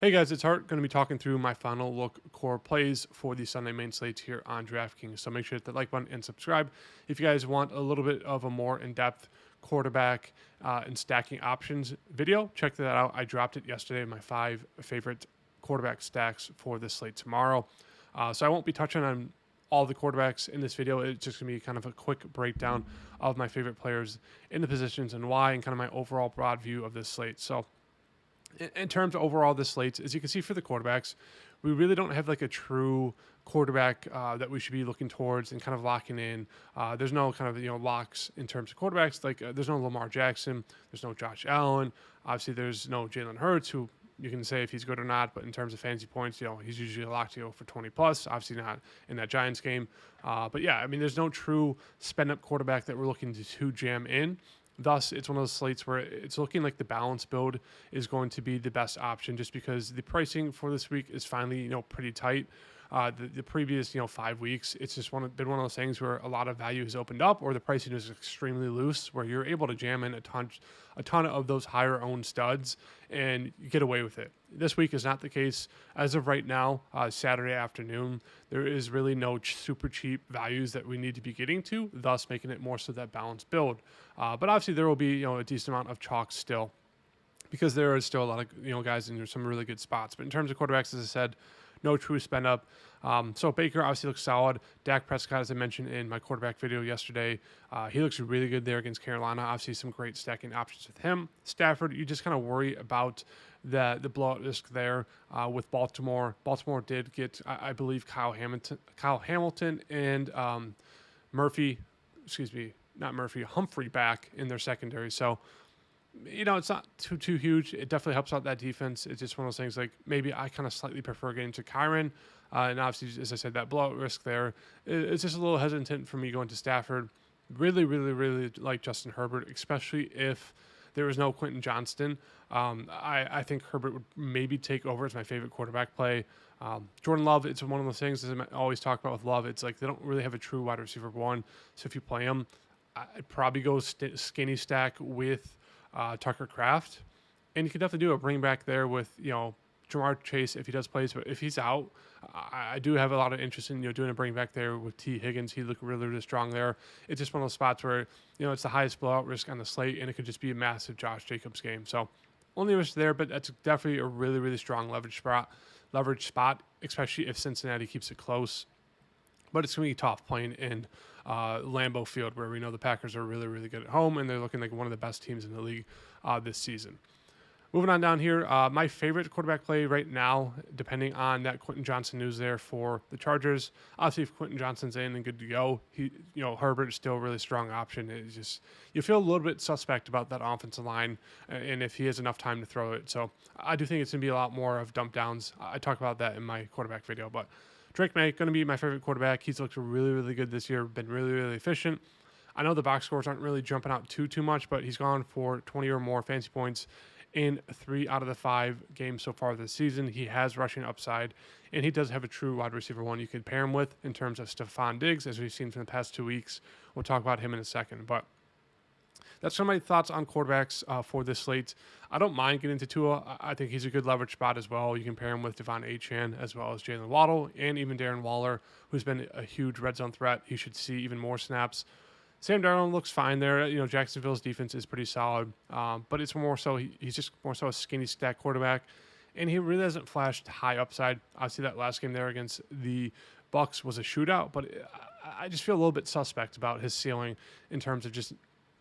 Hey guys, it's Hart. Going to be talking through my final look core plays for the Sunday main slates here on DraftKings. So make sure to hit the like button and subscribe if you guys want a little bit of a more in-depth quarterback and stacking options video. Check that out. I dropped it yesterday. My 5 favorite quarterback stacks for the slate tomorrow. So I won't be touching on all the quarterbacks in this video. It's just going to be kind of a quick breakdown of my favorite players in the positions and why, and kind of my overall broad view of this slate. So in terms of overall this slate, as you can see for the quarterbacks, we really don't have like a true quarterback that we should be looking towards and kind of locking in. There's no kind of locks in terms of quarterbacks. Like there's no Lamar Jackson, there's no Josh Allen. Obviously, there's no Jalen Hurts, who you can say if he's good or not. But in terms of fantasy points, he's usually locked to go for 20 plus. Obviously not in that Giants game. But yeah, I mean, there's no true spend up quarterback that we're looking to jam in. Thus, it's one of those slates where it's looking like the balance build is going to be the best option, just because the pricing for this week is finally, pretty tight. The previous, 5 weeks, it's just been one of those things where a lot of value has opened up, or the pricing is extremely loose, where you're able to jam in a ton of those higher owned studs and you get away with it. This week is not the case as of right now. Saturday afternoon, there is really no super cheap values that we need to be getting to, thus making it more so that balanced build. But obviously, there will be a decent amount of chalk still, because there is still a lot of guys in some really good spots. But in terms of quarterbacks, as I said, no true spend up. So Baker obviously looks solid. Dak Prescott, as I mentioned in my quarterback video yesterday, he looks really good there against Carolina. Obviously, some great stacking options with him. Stafford, you just kind of worry about the blowout risk there with Baltimore. Baltimore did get, I believe, Kyle Hamilton and Humphrey back in their secondary. So it's not too huge. It definitely helps out that defense. It's just one of those things, like maybe I kind of slightly prefer getting to Kyron. And obviously, as I said, that blowout risk there, it's just a little hesitant for me going to Stafford. Really, really, really like Justin Herbert, especially if there was no Quentin Johnston. I think Herbert would maybe take over as my favorite quarterback play. Jordan Love, it's one of those things, as I always talk about with Love, it's like they don't really have a true wide receiver one. So if you play him, I'd probably go skinny stack with Tucker Kraft, and you could definitely do a bring back there with Jamar Chase if he does plays. But if he's out, I do have a lot of interest in doing a bring back there with T Higgins. He looked really, really strong there. It's just one of those spots where it's the highest blowout risk on the slate, and it could just be a massive Josh Jacobs game. So only risk there, but that's definitely a really, really strong leverage spot, especially if Cincinnati keeps it close. But it's going to be tough playing in Lambeau Field, where we know the Packers are really, really good at home, and they're looking like one of the best teams in the league this season. Moving on down here, my favorite quarterback play right now, depending on that Quentin Johnson news there for the Chargers. Obviously, if Quentin Johnson's in and good to go, Herbert is still a really strong option. It's just you feel a little bit suspect about that offensive line, and if he has enough time to throw it. So I do think it's going to be a lot more of dump downs. I talk about that in my quarterback video, but Drake May, going to be my favorite quarterback. He's looked really, really good this year, been really, really efficient. I know the box scores aren't really jumping out too much, but he's gone for 20 or more fantasy points in 3 out of the 5 games so far this season. He has rushing upside, and he does have a true wide receiver one you could pair him with in terms of Stephon Diggs, as we've seen from the past 2 weeks. We'll talk about him in a second, but that's some of my thoughts on quarterbacks for this slate. I don't mind getting into Tua. I think he's a good leverage spot as well. You can pair him with Devon Achane as well as Jalen Waddle and even Darren Waller, who's been a huge red zone threat. He should see even more snaps. Sam Darnold looks fine there. Jacksonville's defense is pretty solid, but it's more so he's just more so a skinny stack quarterback, and he really hasn't flashed high upside. Obviously, that last game there against the Bucs was a shootout, but I just feel a little bit suspect about his ceiling in terms of just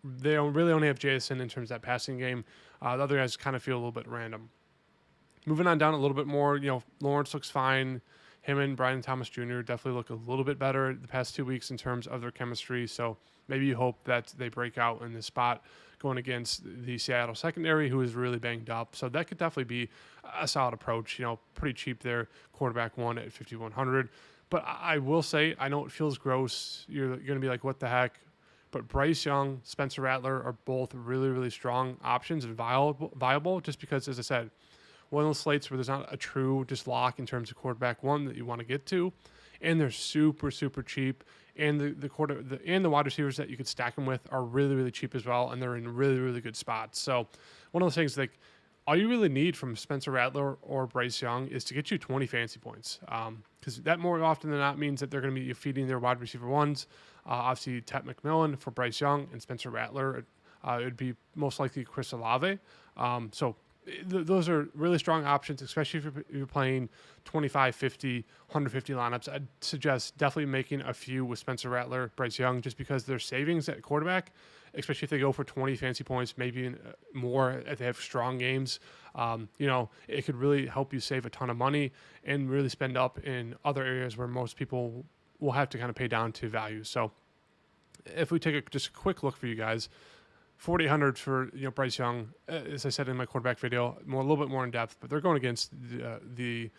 they don't really only have Jason in terms of that passing game. The other guys kind of feel a little bit random. Moving on down a little bit more, Lawrence looks fine. Him and Brian Thomas Jr. definitely look a little bit better the past 2 weeks in terms of their chemistry. So maybe you hope that they break out in this spot going against the Seattle secondary, who is really banged up. So that could definitely be a solid approach. Pretty cheap there, quarterback one at 5,100. But I will say, I know it feels gross. You're going to be like, what the heck? But Bryce Young, Spencer Rattler are both really, really strong options and viable just because, as I said, one of those slates where there's not a true just lock in terms of quarterback one that you want to get to, and they're super, super cheap. And the wide receivers that you could stack them with are really, really cheap as well, and they're in really, really good spots. So one of those things, like, all you really need from Spencer Rattler or Bryce Young is to get you 20 fantasy points. Because that more often than not means that they're going to be feeding their wide receiver ones. Obviously, Ted McMillan for Bryce Young and Spencer Rattler. It would be most likely Chris Olave. Those are really strong options, especially if you're playing 25, 50, 150 lineups. I'd suggest definitely making a few with Spencer Rattler, Bryce Young, just because their savings at quarterback, especially if they go for 20 fancy points, maybe even more if they have strong games. It could really help you save a ton of money and really spend up in other areas where most people will have to kind of pay down to value. So if we take just a quick look for you guys, 4,800 for Bryce Young, as I said in my quarterback video, a little bit more in depth, but they're going against the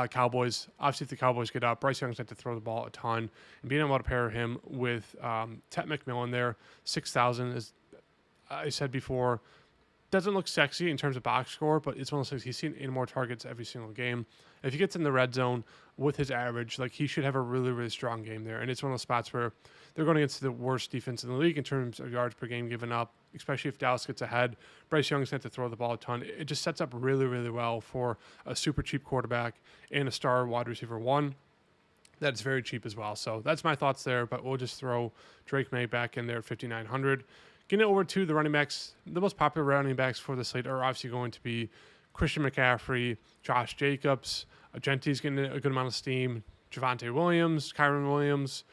Cowboys. Obviously, if the Cowboys get up, Bryce Young's had to throw the ball a ton, and being able to pair him with Ted McMillan there, 6,000, as I said before, doesn't look sexy in terms of box score, but it's one of those things he's seen 8 more targets every single game. If he gets in the red zone with his average, he should have a really, really strong game there. And it's one of those spots where they're going against the worst defense in the league in terms of yards per game given up, especially if Dallas gets ahead. Bryce Young's going to have to throw the ball a ton. It just sets up really, really well for a super cheap quarterback and a star wide receiver one. That's very cheap as well. So that's my thoughts there, but we'll just throw Drake May back in there at 5,900. Getting over to the running backs, the most popular running backs for the slate are obviously going to be Christian McCaffrey, Josh Jacobs, Genti's getting a good amount of steam, Javonte Williams, Kyron Williams,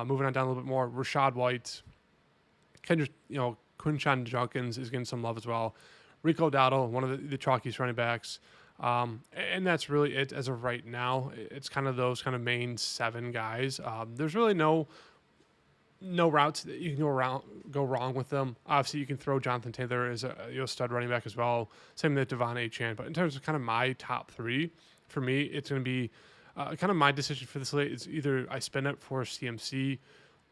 moving on down a little bit more, Rashad White, Quinshon Judkins is getting some love as well, Rico Dowdle, one of the chalkiest running backs, and that's really it as of right now. It's kind of those kind of main 7 guys. There's really no routes that you can go wrong with them. Obviously, you can throw Jonathan Taylor as a stud running back as well. Same with Devon Achane. But in terms of kind of my top 3, for me, it's going to be kind of my decision for this slate. It's either I spin up for CMC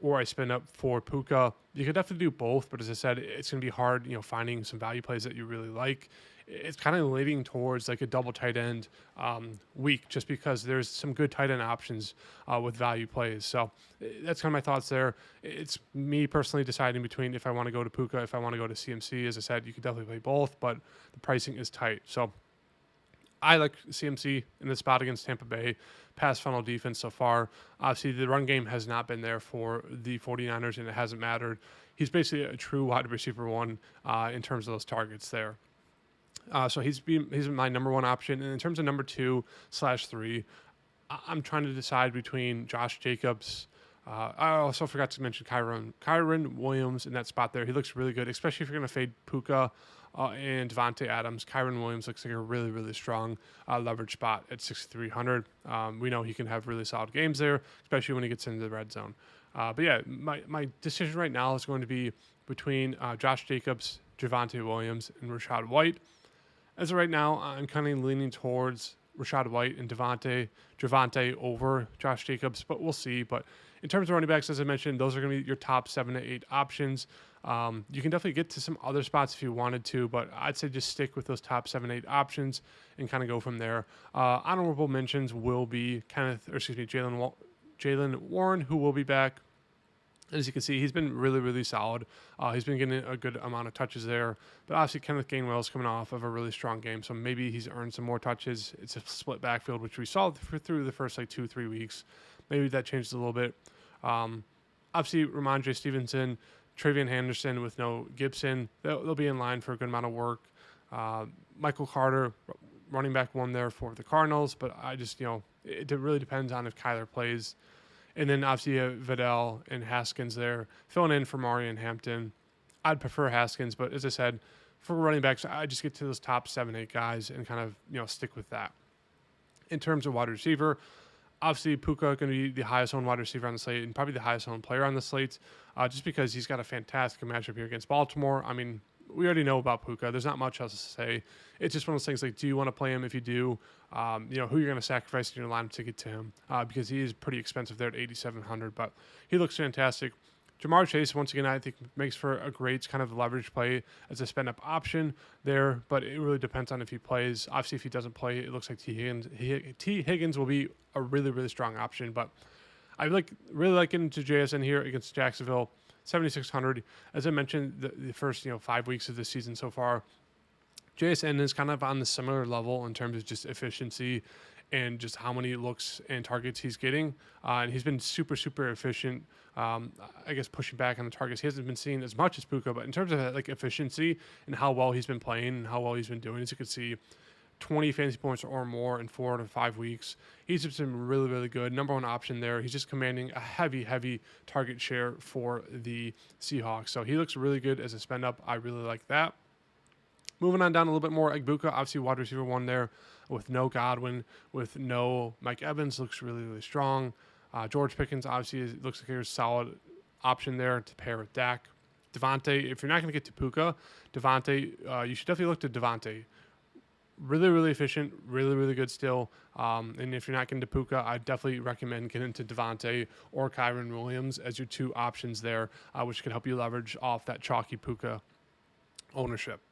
or I spin up for Puka. You could definitely do both, but as I said, it's going to be hard, finding some value plays that you really like. It's kind of leaning towards a double tight end week, just because there's some good tight end options with value plays. So that's kind of my thoughts there. It's me personally deciding between if I want to go to Puka, if I want to go to CMC. As I said, you could definitely play both, but the pricing is tight. So I like CMC in the spot against Tampa Bay. Pass funnel defense so far. Obviously, the run game has not been there for the 49ers, and it hasn't mattered. He's basically a true wide receiver one in terms of those targets there. So he's my number 1 option. And in terms of number 2/3, I'm trying to decide between Josh Jacobs. I also forgot to mention Kyron Williams in that spot there. He looks really good, especially if you're going to fade Puka and Devontae Adams. Kyron Williams looks like a really, really strong leverage spot at 6,300. We know he can have really solid games there, especially when he gets into the red zone. But yeah, my decision right now is going to be between Josh Jacobs, Javonte Williams, and Rashad White. As of right now, I'm kind of leaning towards Rashad White and Javonte over Josh Jacobs, but we'll see. But in terms of running backs, as I mentioned, those are going to be your top 7 to 8 options. You can definitely get to some other spots if you wanted to, but I'd say just stick with those top 7, 8 options and kind of go from there. Honorable mentions will be Jaylen Warren, who will be back. As you can see, he's been really, really solid. He's been getting a good amount of touches there. But obviously, Kenneth Gainwell's coming off of a really strong game, so maybe he's earned some more touches. It's a split backfield, which we saw through the first 2-3 weeks. Maybe that changes a little bit. Obviously, Ramondre Stevenson, Travion Henderson with no Gibson, they'll be in line for a good amount of work. Michael Carter, running back 1 there for the Cardinals, but I just, it really depends on if Kyler plays. And then obviously Vidal and Haskins there, filling in for Mari and Hampton. I'd prefer Haskins, but as I said, for running backs, I just get to those top 7, 8 guys and kind of, stick with that. In terms of wide receiver, obviously Puka going to be the highest owned wide receiver on the slate and probably the highest owned player on the slate, just because he's got a fantastic matchup here against Baltimore. I mean, we already know about Puka. There's not much else to say. It's just one of those things do you want to play him? If you do, who you're going to sacrifice in your lineup to get to him, because he is pretty expensive there at 8,700, but he looks fantastic. Jamar Chase, once again, I think makes for a great kind of leverage play as a spend-up option there, but it really depends on if he plays. Obviously, if he doesn't play, it looks like T. Higgins will be a really, really strong option, but I really like getting to JSN here against Jacksonville. 7,600. As I mentioned, the first 5 weeks of the season so far, JSN is kind of on the similar level in terms of just efficiency and just how many looks and targets he's getting. And he's been super, super efficient. I guess pushing back on the targets. He hasn't been seeing as much as Puka, but in terms of like efficiency and how well he's been playing and how well he's been doing, as you can see, 20 fantasy points or more in 4 to 5 weeks. He's just been really, really good. Number one option there. He's just commanding a heavy, heavy target share for the Seahawks. So he looks really good as a spend up. I really like that. Moving on down a little bit more, Egbuka, obviously wide receiver 1 there with no Godwin, with no Mike Evans, looks really, really strong. George Pickens, obviously, looks like there's a solid option there to pair with Dak. Devontae, if you're not going to get to Puka, Devontae, you should definitely look to Devontae. Really, really efficient, really, really good still. And if you're not getting to Puka, I definitely recommend getting to Devontae or Kyron Williams as your 2 options there, which can help you leverage off that chalky Puka ownership.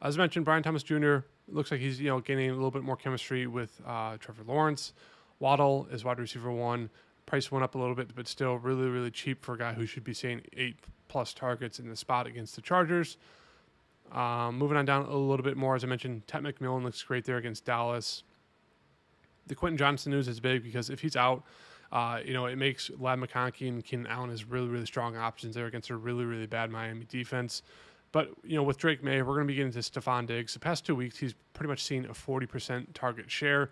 As mentioned, Brian Thomas Jr. looks like he's gaining a little bit more chemistry with Trevor Lawrence. Waddle is wide receiver 1. Price went up a little bit, but still really, really cheap for a guy who should be seeing 8+ targets in the spot against the Chargers. Moving on down a little bit more, as I mentioned, Ted McMillan looks great there against Dallas. The Quentin Johnson news is big because if he's out, it makes Lad McConkey and Keenan Allen as really, really strong options there against a really, really bad Miami defense. But, with Drake May, we're going to be getting to Stephon Diggs. The past 2 weeks, he's pretty much seen a 40% target share.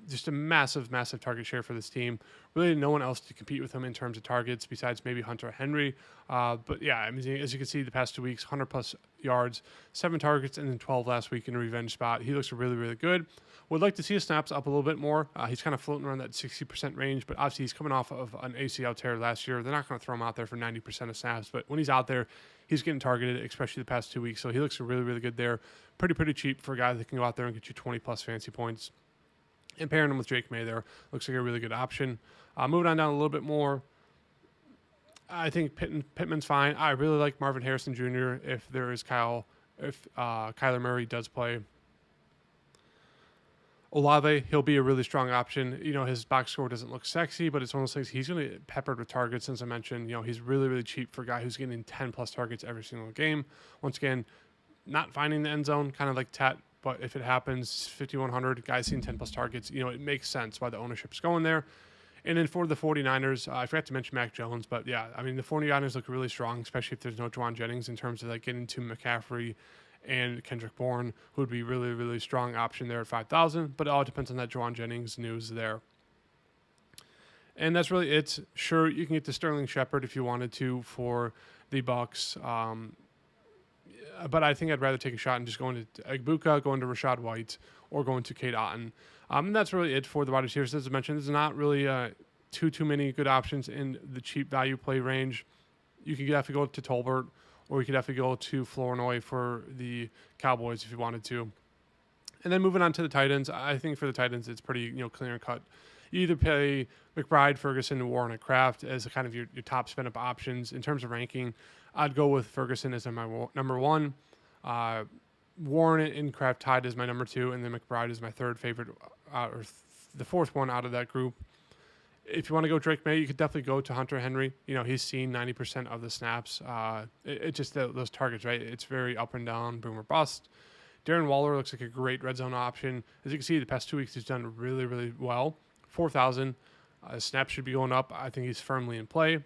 Just a massive, massive target share for this team. Really no one else to compete with him in terms of targets besides maybe Hunter Henry. But yeah, I mean, as you can see, the past 2 weeks, 100+ yards, 7 targets, and then 12 last week in a revenge spot. He looks really, really good. Would like to see his snaps up a little bit more. He's kind of floating around that 60% range, but obviously he's coming off of an ACL tear last year. They're not going to throw him out there for 90% of snaps, but when he's out there, he's getting targeted, especially the past 2 weeks. So he looks really, really good there. Pretty cheap for a guy that can go out there and get you 20+ fantasy points. And pairing him with Drake May there looks like a really good option. Moving on down a little bit more, I think Pittman's fine. I really like Marvin Harrison Jr. if Kyler Murray does play. Olave, he'll be a really strong option. His box score doesn't look sexy, but it's one of those things he's going to get peppered with targets, as I mentioned. He's really, really cheap for a guy who's getting 10+ targets every single game. Once again, not finding the end zone, kind of like Tet, but if it happens, 5,100, guys seeing 10+ targets, it makes sense why the ownership's going there. And then for the 49ers, I forgot to mention Mac Jones, but yeah, I mean, the 49ers look really strong, especially if there's no Juwan Jennings in terms of getting to McCaffrey and Kendrick Bourne, who would be really, really strong option there at 5,000. But it all depends on that Juwan Jennings news there. And that's really it. Sure, you can get to Sterling Shepard if you wanted to for the Bucks. But I think I'd rather take a shot and just going to Egbuka, going to Rachaad White, or going to Kate Otten. And that's really it for the wide receivers. As I mentioned, there's not really too many good options in the cheap value play range. You could definitely go to Tolbert, or you could definitely go to Flournoy for the Cowboys if you wanted to. And then moving on to the tight ends, I think for the tight ends, it's pretty clear and cut. You either pay McBride, Ferguson, and Warren at Kraft as kind of your top spend-up options. In terms of ranking, I'd go with Ferguson as my number 1. Warren and Kraft tied as my number 2, and then McBride is my third favorite, the fourth one out of that group. If you want to go Drake May, you could definitely go to Hunter Henry. He's seen 90% of the snaps. It just those targets, right? It's very up and down, boom or bust. Darren Waller looks like a great red zone option. As you can see, the past 2 weeks he's done really, really well. 4,000. Snaps should be going up. I think he's firmly in play.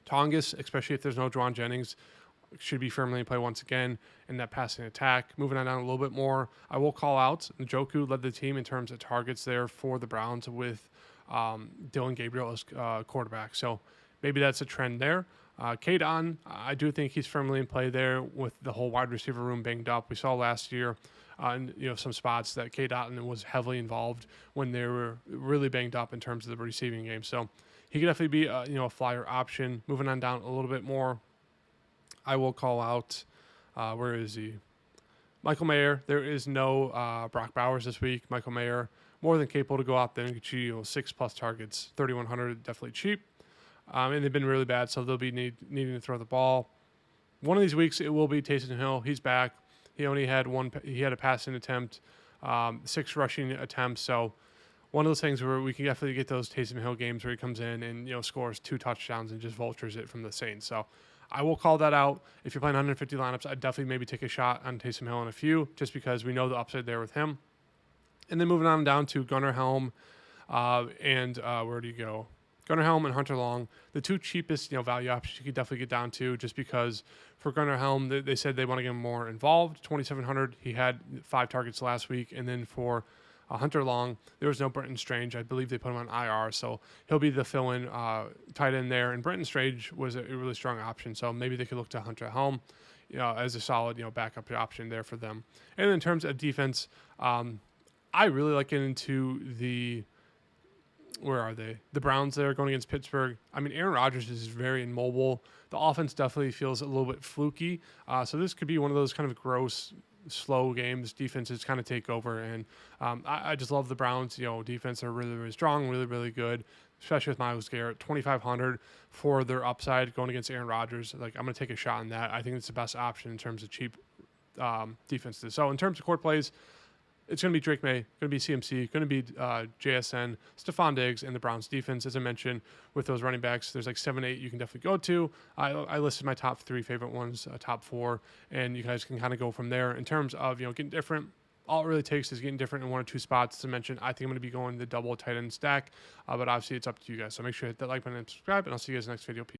Tongas, especially if there's no Juwan Jennings, should be firmly in play once again in that passing attack. Moving on down a little bit more, I will call out Njoku led the team in terms of targets there for the Browns with Dylan Gabriel as quarterback. So maybe that's a trend there. Kate Otten, I do think he's firmly in play there with the whole wide receiver room banged up. We saw last year in some spots that Kate Otten was heavily involved when they were really banged up in terms of the receiving game. So he could definitely be a flyer option. Moving on down a little bit more, I will call out, where is he? Michael Mayer. There is no Brock Bowers this week. Michael Mayer, more than capable to go out there and get you 6+ targets. 3,100, definitely cheap. And they've been really bad, so they'll be needing to throw the ball. One of these weeks, it will be Taysom Hill. He's back. He only had he had a passing attempt, 6 rushing attempts. So one of those things where we can definitely get those Taysom Hill games where he comes in and scores 2 touchdowns and just vultures it from the Saints. So I will call that out. If you're playing 150 lineups, I'd definitely maybe take a shot on Taysom Hill in a few, just because we know the upside there with him. And then moving on down to Gunnar Helm, and where do you go? Gunnar Helm and Hunter Long, the two cheapest value options you could definitely get down to, just because for Gunnar Helm, they said they want to get him more involved. 2,700, he had 5 targets last week, and then for Hunter Long, there was no Brenton Strange. I believe they put him on IR, so he'll be the fill-in tight end there. And Brenton Strange was a really strong option, so maybe they could look to Hunter Helm, as a solid backup option there for them. And in terms of defense, I really like getting into the. Where are they? The Browns there going against Pittsburgh. I mean, Aaron Rodgers is very immobile. The offense definitely feels a little bit fluky. So this could be one of those kind of gross, slow games. Defenses kind of take over. And I just love the Browns. Defense are really, really strong, really, really good, especially with Myles Garrett. 2,500 for their upside going against Aaron Rodgers. Like, I'm going to take a shot on that. I think it's the best option in terms of cheap defenses. So in terms of court plays, it's going to be Drake May, going to be CMC, going to be JSN, Stephon Diggs, and the Browns defense. As I mentioned, with those running backs, there's like 7, 8 you can definitely go to. I listed my top 3 favorite ones, top 4, and you guys can kind of go from there. In terms of getting different, all it really takes is getting different in 1 or 2 spots. To mention, I think I'm going to be going the double tight end stack, but obviously it's up to you guys. So make sure to hit that like button and subscribe, and I'll see you guys in the next video. Peace.